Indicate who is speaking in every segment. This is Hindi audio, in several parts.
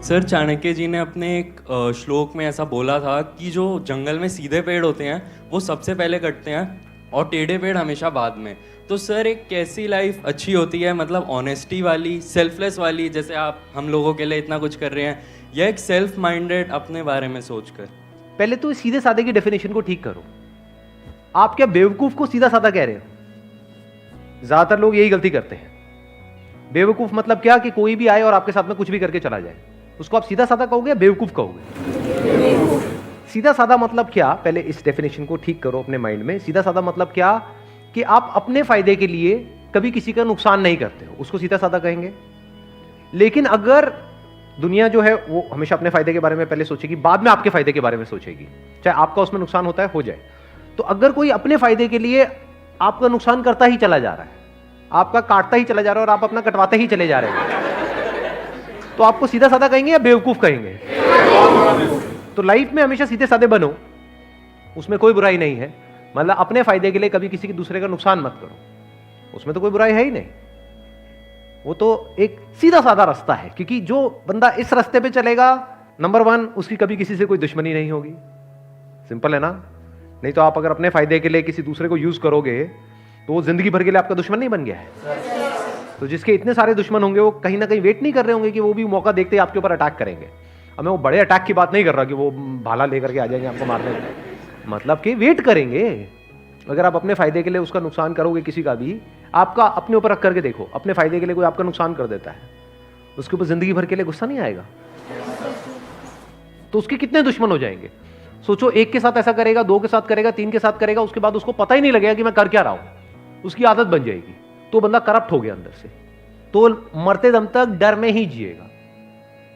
Speaker 1: सर, चाणक्य जी ने अपने एक श्लोक में ऐसा बोला था कि जो जंगल में सीधे पेड़ होते हैं वो सबसे पहले कटते हैं और टेढ़े पेड़ हमेशा बाद में। तो सर, एक कैसी लाइफ अच्छी होती है, मतलब ऑनेस्टी वाली, सेल्फलेस वाली, जैसे आप हम लोगों के लिए इतना कुछ कर रहे हैं, या एक सेल्फ माइंडेड अपने बारे में सोचकर?
Speaker 2: पहले तो सीधे साधे की डेफिनेशन को ठीक करो। आप क्या बेवकूफ को सीधा साधा कह रहे हो? ज्यादातर लोग यही गलती करते हैं। बेवकूफ मतलब क्या कि कोई भी आए और आपके साथ में कुछ भी करके चला जाए, उसको आप सीधा साधा कहोगे या बेवकूफ कहोगे? सीधा साधा मतलब क्या? पहले इस डेफिनेशन को ठीक करो अपने माइंड में। सीधा साधा मतलब क्या कि आप अपने फायदे के लिए कभी किसी का नुकसान नहीं करते हो, उसको सीधा साधा कहेंगे। लेकिन अगर दुनिया जो है वो हमेशा अपने फायदे के बारे में पहले सोचेगी, बाद में आपके फायदे के बारे में सोचेगी, चाहे आपका उसमें नुकसान होता है हो जाए। तो अगर कोई अपने फायदे के लिए आपका नुकसान करता ही चला जा रहा है, आपका काटता ही चला जा रहा है और आप अपना कटवाते ही चले जा रहे हैं, तो आपको सीधा साधा कहेंगे या बेवकूफ कहेंगे? तो लाइफ में हमेशा सीधे साधे बनो, उसमें कोई बुराई नहीं है। मतलब अपने फायदे के लिए कभी किसी के दूसरे का नुकसान मत करो, उसमें तो कोई बुराई है ही नहीं। वो तो एक सीधा साधा रास्ता है, क्योंकि जो बंदा इस रास्ते पे चलेगा, नंबर 1, उसकी कभी किसी से कोई दुश्मनी नहीं होगी। सिंपल है ना? नहीं तो आप अगर अपने फायदे के लिए किसी दूसरे को यूज करोगे तो वो जिंदगी भर के लिए आपका दुश्मन नहीं बन गया है। तो जिसके इतने सारे दुश्मन होंगे वो कहीं ना कहीं वेट नहीं कर रहे होंगे कि वो भी मौका देखते ही आपके ऊपर अटैक करेंगे। अब मैं वो बड़े अटैक की बात नहीं कर रहा कि वो भाला लेकर के आ जाएंगे आपको मारने के, मतलब कि वेट करेंगे। अगर आप अपने फायदे के लिए उसका नुकसान करोगे किसी का भी, आपका अपने ऊपर रख करके देखो, अपने फायदे के लिए कोई आपका नुकसान कर देता है, उसके ऊपर जिंदगी भर के लिए गुस्सा नहीं आएगा? तो उसके कितने दुश्मन हो जाएंगे? सोचो, एक के साथ ऐसा करेगा, 2 के साथ करेगा, 3 के साथ करेगा, उसके बाद उसको पता ही नहीं लगेगा कि मैं कर क्या रहा हूं, उसकी आदत बन जाएगी, तो बंदा करप्ट हो गया अंदर से, तो मरते दम तक डर में ही जिएगा।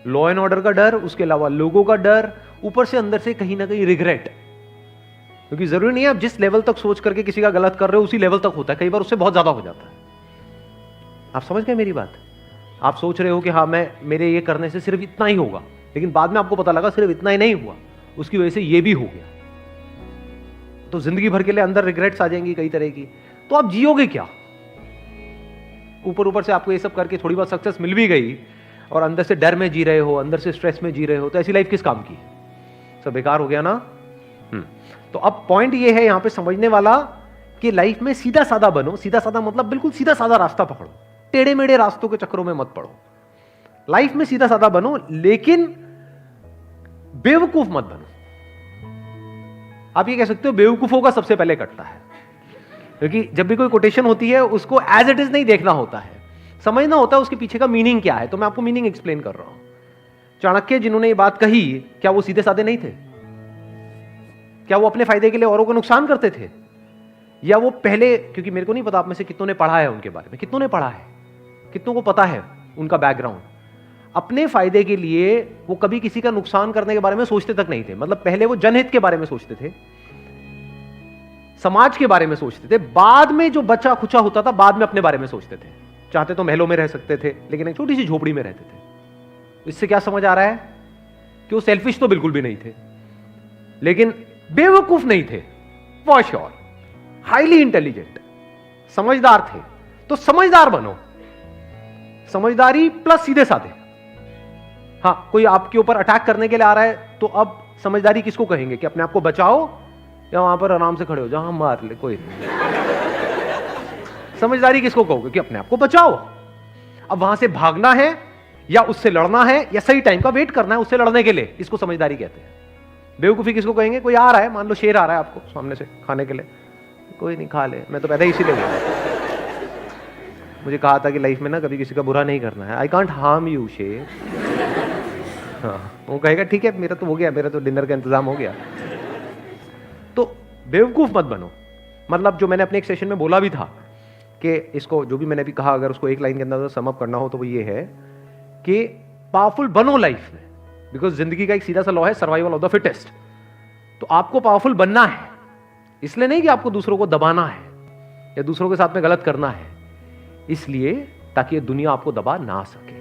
Speaker 2: लॉ एंड ऑर्डर का डर, उसके अलावा लोगों का डर, ऊपर से अंदर से कहीं ना कहीं रिग्रेट। क्योंकि जरूरी नहीं है आप जिस लेवल तक सोच करके किसी का गलत कर रहे हो उसी लेवल तक होता है, कई बार उससे बहुत ज्यादा हो जाता है। आप समझ गए मेरी बात? आप सोच रहे हो कि हाँ मेरे ये करने से सिर्फ इतना ही होगा, लेकिन बाद में आपको पता लगा सिर्फ इतना ही नहीं हुआ, उसकी वजह से ये भी हो गया, तो जिंदगी भर के लिए अंदर रिग्रेट्स आ जाएंगी कई तरह की। तो आप जियोगे क्या? ऊपर ऊपर से आपको ये सब करके थोड़ी बहुत सक्सेस मिल भी गई और अंदर से डर में जी रहे हो, अंदर से स्ट्रेस में जी रहे हो, तो ऐसी लाइफ किस काम की? सब बेकार हो गया ना। तो अब पॉइंट ये है यहां पे समझने वाला कि लाइफ में सीधा साधा बनो। सीधा साधा मतलब बिल्कुल सीधा साधा रास्ता पकड़ो, टेढ़े मेढ़े रास्तों के चक्करों में मत पड़ो। लाइफ में सीधा साधा बनो, लेकिन बेवकूफ मत बनो। आप ये कह सकते हो बेवकूफों का सबसे पहले कटता है, क्योंकि जब भी कोई कोटेशन होती है उसको एज इट इज नहीं देखना होता है, समझना होता है उसके पीछे का मीनिंग क्या है। तो मैं आपको मीनिंग एक्सप्लेन कर रहा हूं। चाणक्य जिन्होंने ये बात कही, क्या वो सीधे साधे नहीं थे? क्या वो अपने फायदे के लिए औरों को नुकसान करते थे? या वो पहले, क्योंकि मेरे को नहीं पता आप में से कितनों ने पढ़ा है उनके बारे में, कितनों ने पढ़ा है, कितनों को पता है उनका बैकग्राउंड। अपने फायदे के लिए वो कभी किसी का नुकसान करने के बारे में सोचते तक नहीं थे। मतलब पहले वो जनहित के बारे में सोचते थे, समाज के बारे में सोचते थे, बाद में जो बचा खुचा होता था बाद में अपने बारे में सोचते थे। चाहते तो महलों में रह सकते थे, लेकिन एक छोटी सी झोपड़ी में रहते थे। इससे क्या समझ आ रहा है कि वो सेल्फिश तो बिल्कुल भी नहीं थे, लेकिन बेवकूफ नहीं थे, फॉर श्योर हाईली इंटेलिजेंट, समझदार थे। तो समझदार बनो, समझदारी प्लस सीधे साधे। हाँ, कोई आपके ऊपर अटैक करने के लिए आ रहा है, तो अब समझदारी किसको कहेंगे? कि अपने आप को बचाओ, या वहां पर आराम से खड़े हो जाओ, हाँ मार ले कोई समझदारी किसको कहोगे? कि अपने आप को बचाओ। अब वहां से भागना है या उससे लड़ना है, या सही टाइम का वेट करना है उससे लड़ने के लिए, इसको समझदारी कहते हैं। बेवकूफी किसको कहेंगे? कोई आ रहा है, मान लो शेर आ रहा है आपको सामने से खाने के लिए, कोई नहीं खा ले, मैं तो पैदा इसीलिए गया, मुझे कहा था कि लाइफ में ना कभी किसी का बुरा नहीं करना है, आई कांट हार्म यू शेर। हाँ, वो कहेगा ठीक है मेरा तो हो गया, मेरा तो डिनर का इंतजाम हो गया। तो बेवकूफ मत बनो। मतलब जो मैंने अपने एक सेशन में बोला भी था कि इसको जो भी मैंने भी कहा, अगर उसको एक लाइन के अंदर सम अप करना हो तो वो ये है कि पावरफुल बनो लाइफ में, बिकॉज जिंदगी का एक सीधा सा लॉ है, सर्वाइवल ऑफ द फिटेस्ट। तो आपको पावरफुल बनना है, इसलिए नहीं कि आपको दूसरों को दबाना है या दूसरों के साथ में गलत करना है, इसलिए ताकि ये दुनिया आपको दबा ना सके।